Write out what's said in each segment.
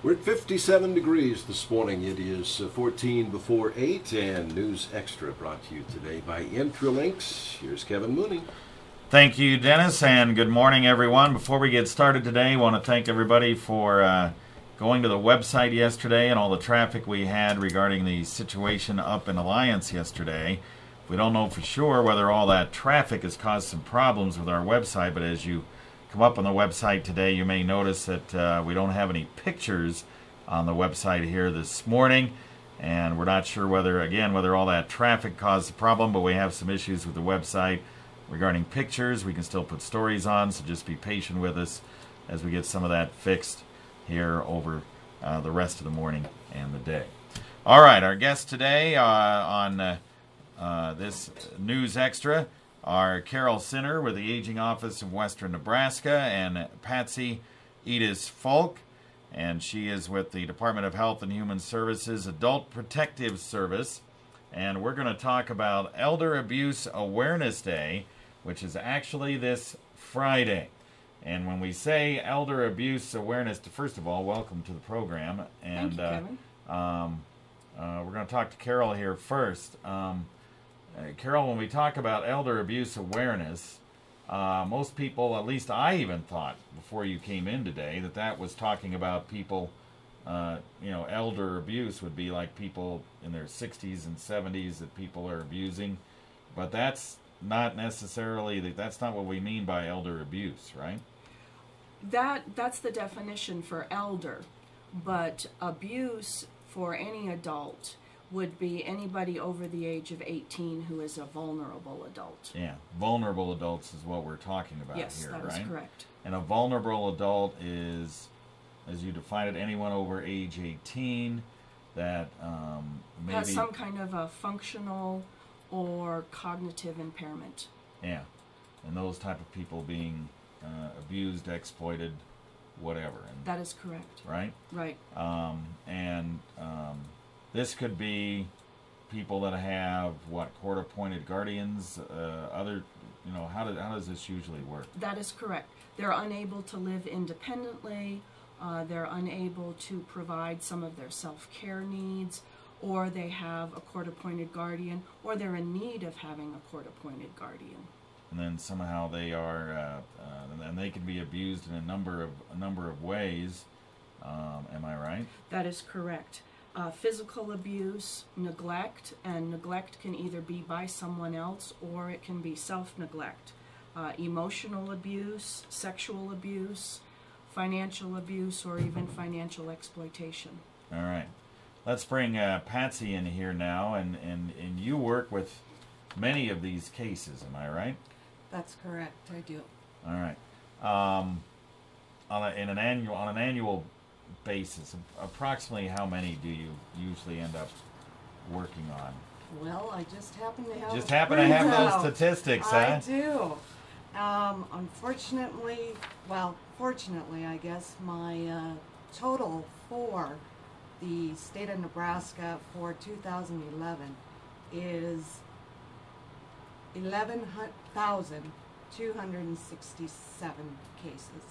We're at 57 degrees this morning. It is 14 before 8, and News Extra brought to you today by Intralinks. Here's Kevin Mooney. Thank you, Dennis, and good morning, everyone. Before we get started today, I want to thank everybody for going to the website yesterday and all the traffic we had regarding the situation up in Alliance yesterday. We don't know for sure whether all that traffic has caused some problems with our website, but as you come up on the website today, you may notice that we don't have any pictures on the website here this morning, and we're not sure whether all that traffic caused the problem, but we have some issues with the website regarding pictures. We can still put stories on, so just be patient with us as we get some of that fixed here over the rest of the morning and the day. All right, our guests today on this News Extra are Carol Sinner with the Aging Office of Western Nebraska and Patsy Juedes-Fulk, and she is with the Department of Health and Human Services Adult Protective Service. And we're going to talk about Elder Abuse Awareness Day, which is actually this Friday. And when we say Elder Abuse Awareness, first of all, welcome to the program. And thank you, Kevin. We're going to talk to Carol here first. Carol, when we talk about elder abuse awareness, most people, at least I even thought before you came in today, that was talking about people, elder abuse would be like people in their 60s and 70s that people are abusing. But that's not necessarily, that's not what we mean by elder abuse, right? That's the definition for elder, but abuse for any adult would be anybody over the age of 18 who is a vulnerable adult. Yeah, vulnerable adults is what we're talking about here, right? Yes, that is correct. And a vulnerable adult is, as you define it, anyone over age 18 that maybe has some kind of a functional or cognitive impairment. Yeah, and those type of people being abused, exploited, whatever. And, that is correct. Right? Right. This could be people that have, court-appointed guardians, how does this usually work? That is correct. They're unable to live independently, they're unable to provide some of their self-care needs, or they have a court-appointed guardian, or they're in need of having a court-appointed guardian. And then somehow they are, and they can be abused in a number of ways. Am I right? That is correct. Physical abuse, neglect, and neglect can either be by someone else or it can be self-neglect. Emotional abuse, sexual abuse, financial abuse, or even financial exploitation. All right. Let's bring Patsy in here now, and you work with many of these cases, am I right? That's correct, I do. All right. On an annual basis, approximately how many do you usually end up working on? Well, I just happen to have those statistics, huh? I do. Fortunately, I guess, my total for the state of Nebraska for 2011 is 11,267 cases.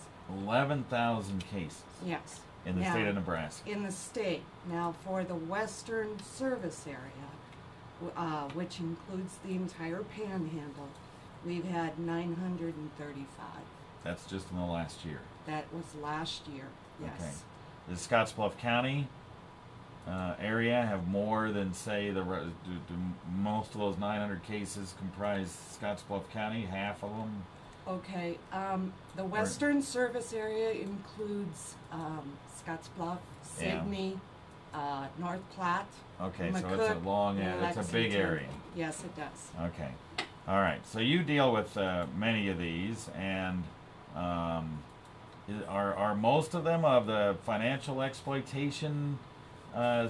11,000 cases. Yes. In the state of Nebraska. In the state. Now, for the Western Service area, which includes the entire Panhandle, we've had 935. That's just in the last year. That was last year. Yes. Okay. Does Scottsbluff County area have more than, say, do most of those 900 cases comprise Scottsbluff County? Half of them? Okay. The Western Service area includes Scottsbluff, Sidney, North Platte. Okay, McCook, so it's a long, it's a big area. Yes, it does. Okay. All right. So you deal with many of these, and are most of them of the financial exploitation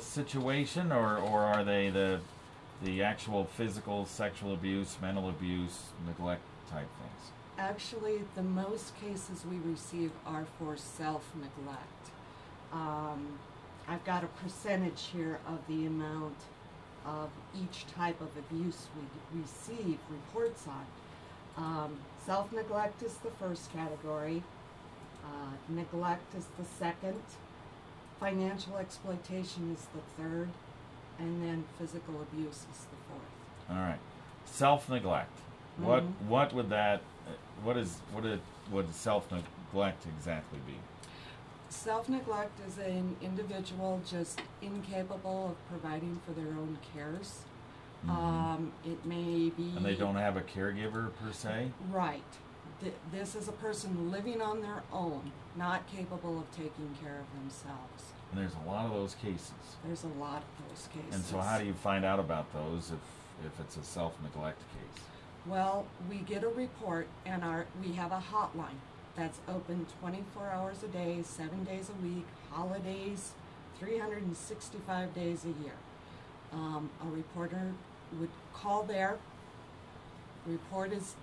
situation, or are they the actual physical, sexual abuse, mental abuse, neglect type things? Actually, the most cases we receive are for self-neglect. I've got a percentage here of the amount of each type of abuse we receive reports on. Self-neglect is the first category. Neglect is the second. Financial exploitation is the third, and then physical abuse is the fourth. All right. Self-neglect. What would that? Would self-neglect exactly be? Self-neglect is an individual just incapable of providing for their own cares. It may be... And they don't have a caregiver per se? Right. This is a person living on their own, not capable of taking care of themselves. And there's a lot of those cases. There's a lot of those cases. And so how do you find out about those if it's a self-neglect case? Well, we get a report, and we have a hotline that's open 24 hours a day, 7 days a week, holidays, 365 days a year. A reporter would call there, report is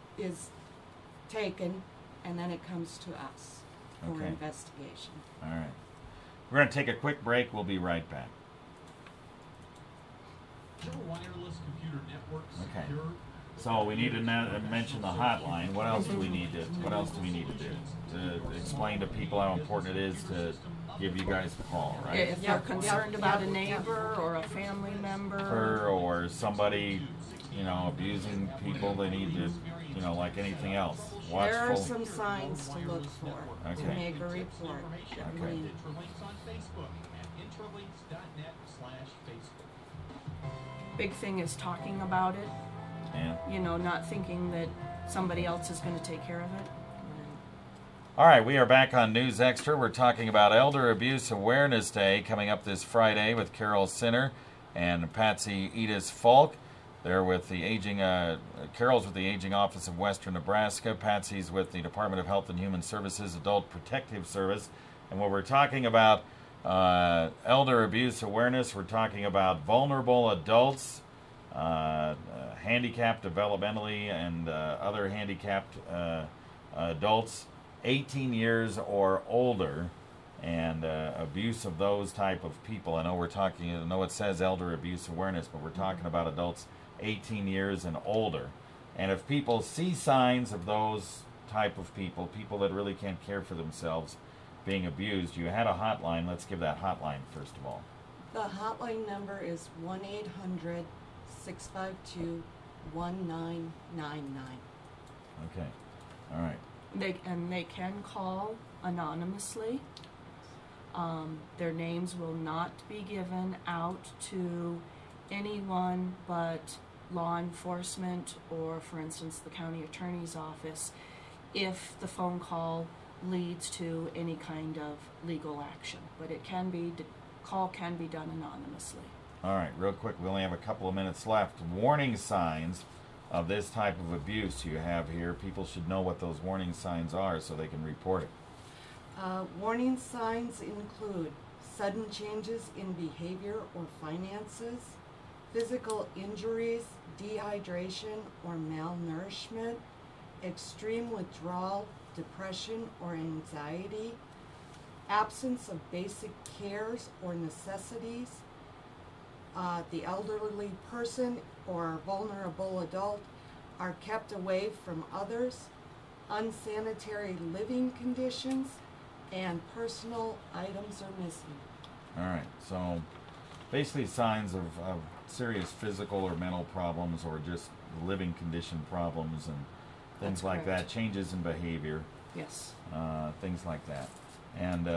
taken, and then it comes to us for Okay. investigation. All right. We're going to take a quick break. We'll be right back. Wireless computer networks, Okay. secure. So we need to mention the hotline. What else do we need to do to explain to people how important it is to give you guys a call, right? If they're concerned about a neighbor or a family member. Or somebody, abusing people, they need to, like anything else, There are watchful. some signs to look for to Okay. make a report. Okay. Intralinks on Facebook at intralinks.net/Facebook. Big thing is talking about it, And not thinking that somebody else is going to take care of it. all right, we are back on News Extra. We're talking about Elder Abuse Awareness Day coming up this Friday with Carol Sinner and Patsy Juedes-Fulk. They're with the aging. Carol's with the Aging Office of Western Nebraska. Patsy's with the Department of Health and Human Services Adult Protective Service. And when we're talking about elder abuse awareness, we're talking about vulnerable adults, handicapped developmentally, and other handicapped adults, 18 years or older, and abuse of those type of people. I know it says elder abuse awareness, but we're talking about adults 18 years and older. And if people see signs of those type of people that really can't care for themselves being abused, you had a hotline. Let's give that hotline first of all. The hotline number is 1-800-652-1999. Okay. All right. They can call anonymously. Their names will not be given out to anyone but law enforcement or, for instance, the county attorney's office if the phone call leads to any kind of legal action. But call can be done anonymously. All right, real quick, we only have a couple of minutes left. Warning signs of this type of abuse you have here. People should know what those warning signs are so they can report it. Warning signs include sudden changes in behavior or finances, physical injuries, dehydration or malnourishment, extreme withdrawal, depression or anxiety, absence of basic cares or necessities, the elderly person or vulnerable adult are kept away from others, unsanitary living conditions, and personal items are missing. All right, so basically signs of serious physical or mental problems or just living condition problems and things That's like correct. that, changes in behavior, Yes. things like that. And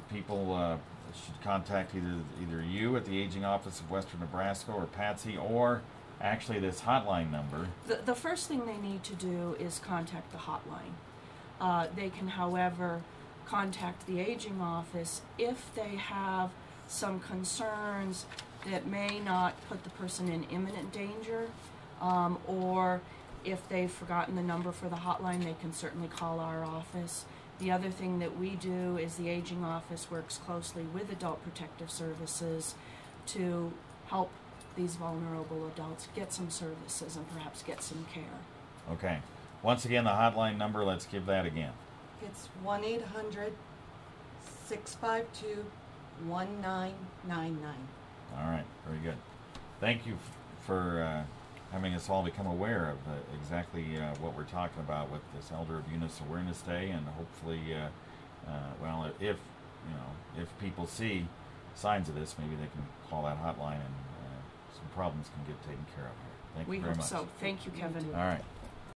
people should contact either you at the Aging Office of Western Nebraska or Patsy, or actually this hotline number. The first thing they need to do is contact the hotline. They can, however, contact the aging office if they have some concerns that may not put the person in imminent danger, or if they've forgotten the number for the hotline, they can certainly call our office. The other thing that we do is the aging office works closely with Adult Protective Services to help these vulnerable adults get some services and perhaps get some care. Okay. Once again, the hotline number, let's give that again. It's 1-800-652-1999. All right, very good. Thank you for having us all become aware of exactly what we're talking about with this Elder Abuse Awareness Day, and hopefully, if if people see signs of this, maybe they can call that hotline and some problems can get taken care of here. Thank We you very hope much. so. Thank you, Kevin. All right.